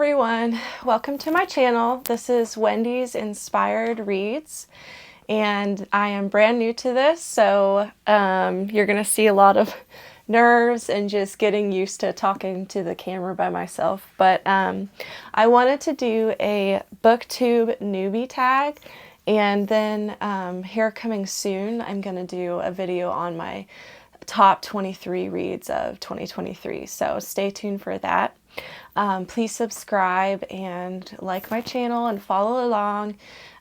everyone, welcome to my channel. This is Wendy's Inspired Reads, and I am brand new to this, so you're gonna see a lot of nerves and just getting used to talking to the camera by myself. But I wanted to do a booktube newbie tag, and then here coming soon I'm gonna do a video on my top 23 reads of 2023, so stay tuned for that. Please subscribe and like my channel and follow along.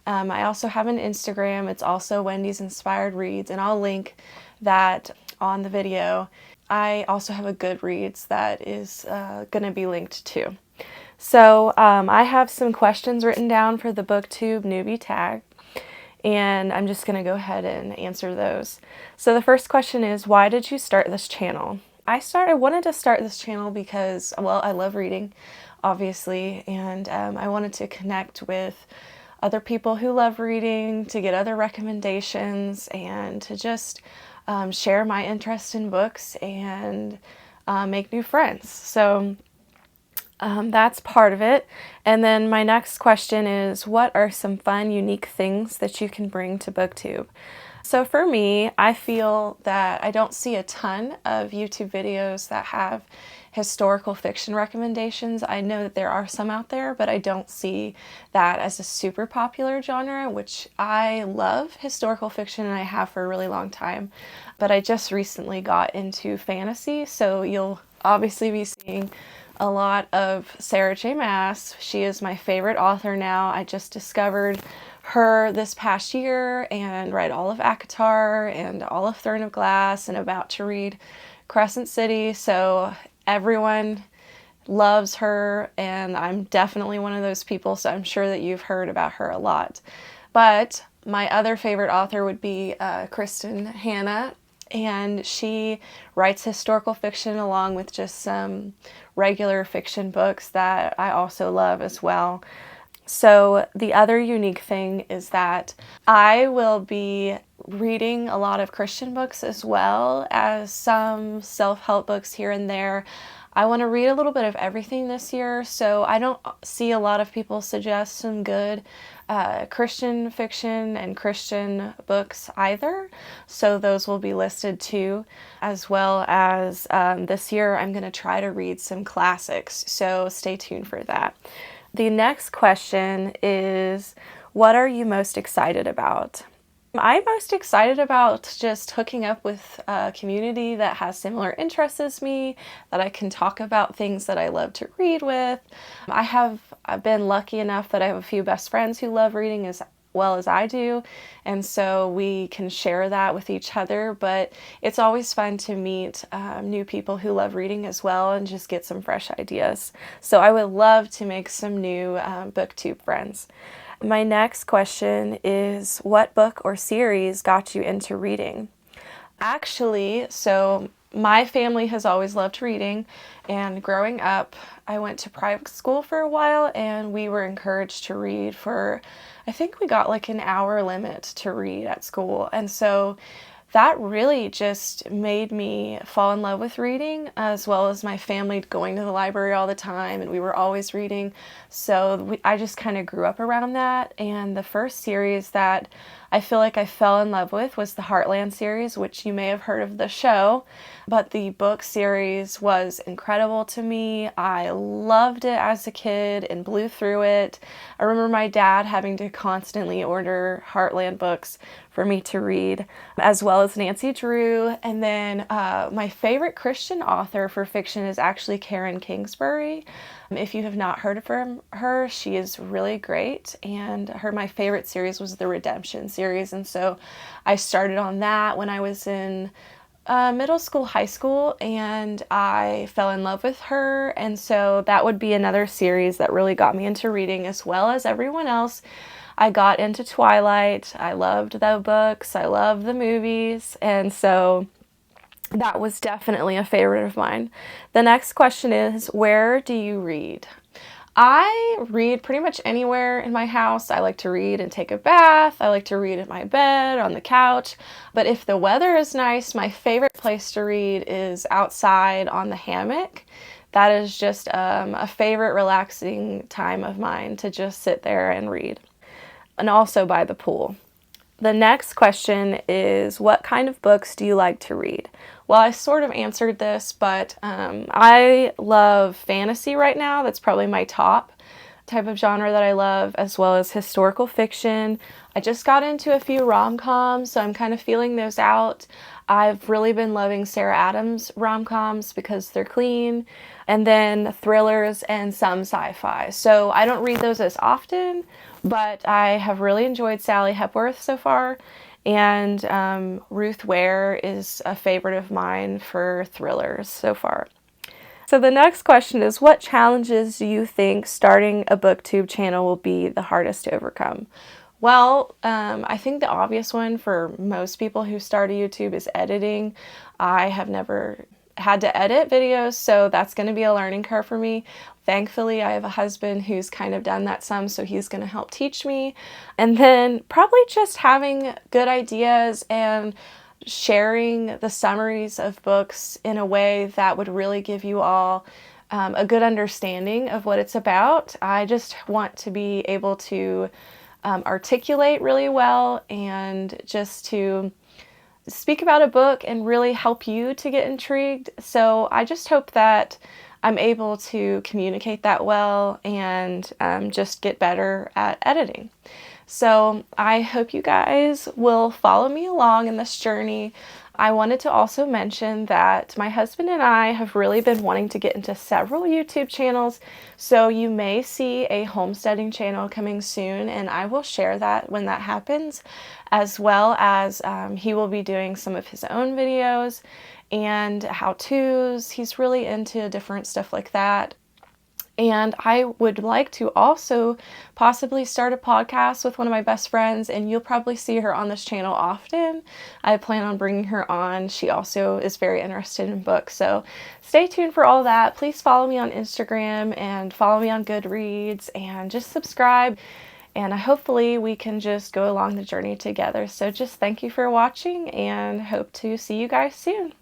I also have an Instagram. It's also Wendy's Inspired Reads, and I'll link that on the video. I also have a Goodreads that is going to be linked too. So I have some questions written down for the booktube newbie tag, and I'm just going to go ahead and answer those. So the first question is, why did you start this channel? I wanted to start this channel because, well, I love reading, obviously, and I wanted to connect with other people who love reading, to get other recommendations, and to just share my interest in books and make new friends. So that's part of it. And then my next question is, what are some fun, unique things that you can bring to BookTube? So for me, I feel that I don't see a ton of YouTube videos that have historical fiction recommendations. I know that there are some out there, but I don't see that as a super popular genre, which I love historical fiction and I have for a really long time. But I just recently got into fantasy, so you'll obviously be seeing a lot of Sarah J. Maas. She is my favorite author now. I just discovered her this past year and read all of ACOTAR and all of Throne of Glass and about to read Crescent City. So everyone loves her, and I'm definitely one of those people, so I'm sure that you've heard about her a lot. But my other favorite author would be Kristen Hanna, and she writes historical fiction along with just some regular fiction books that I also love as well. So the other unique thing is that I will be reading a lot of Christian books as well as some self-help books here and there. I want to read a little bit of everything this year, so I don't see a lot of people suggest some good Christian fiction and Christian books either, so those will be listed too, as well as this year I'm going to try to read some classics, so stay tuned for that. The next question is, what are you most excited about? I'm most excited about just hooking up with a community that has similar interests as me, that I can talk about things that I love to read with. I've been lucky enough that I have a few best friends who love reading as well as I do, and so we can share that with each other, but it's always fun to meet new people who love reading as well and just get some fresh ideas. So I would love to make some new booktube friends. My next question is, what book or series got you into reading? Actually, so my family has always loved reading, and growing up, I went to private school for a while, and we were encouraged to read for, I think we got like an hour limit to read at school, and so that really just made me fall in love with reading, as well as my family going to the library all the time, and we were always reading. So I just kind of grew up around that, and the first series that I feel like I fell in love with was the Heartland series, which you may have heard of the show, but the book series was incredible to me. I loved it as a kid and blew through it. I remember my dad having to constantly order Heartland books for me to read, as well as Nancy Drew. And then my favorite Christian author for fiction is actually Karen Kingsbury. If you have not heard of her, she is really great, and my favorite series was the Redemption series, and so I started on that when I was in middle school, high school, and I fell in love with her, and so that would be another series that really got me into reading, as well as everyone else. I got into Twilight. I loved the books. I loved the movies, and so that was definitely a favorite of mine. The next question is, where do you read? I read pretty much anywhere in my house. I like to read and take a bath. I like to read in my bed, on the couch. But if the weather is nice, my favorite place to read is outside on the hammock, that is just a favorite relaxing time of mine to just sit there and read. And also by the pool. The next question is, what kind of books do you like to read? Well, I sort of answered this, but I love fantasy right now. That's probably my top type of genre that I love, as well as historical fiction. I just got into a few rom-coms, so I'm kind of feeling those out. I've really been loving Sarah Adams rom-coms because they're clean, and then thrillers and some sci-fi. So I don't read those as often, but I have really enjoyed Sally Hepworth so far, and Ruth Ware is a favorite of mine for thrillers so far. So the next question is, what challenges do you think starting a booktube channel will be the hardest to overcome? Well, I think the obvious one for most people who start a YouTube is editing. I have never had to edit videos, so that's going to be a learning curve for me. Thankfully, I have a husband who's kind of done that some, so he's going to help teach me. And then probably just having good ideas and sharing the summaries of books in a way that would really give you all a good understanding of what it's about. I just want to be able to articulate really well and just to speak about a book and really help you to get intrigued. So I just hope that I'm able to communicate that well and just get better at editing. So I hope you guys will follow me along in this journey. I wanted to also mention that my husband and I have really been wanting to get into several YouTube channels, so you may see a homesteading channel coming soon, and I will share that when that happens, as well as he will be doing some of his own videos and how-tos. He's really into different stuff like that. And I would like to also possibly start a podcast with one of my best friends, and you'll probably see her on this channel often. I plan on bringing her on. She also is very interested in books, so stay tuned for all that. Please follow me on Instagram and follow me on Goodreads and just subscribe, and hopefully we can just go along the journey together. So just thank you for watching and hope to see you guys soon.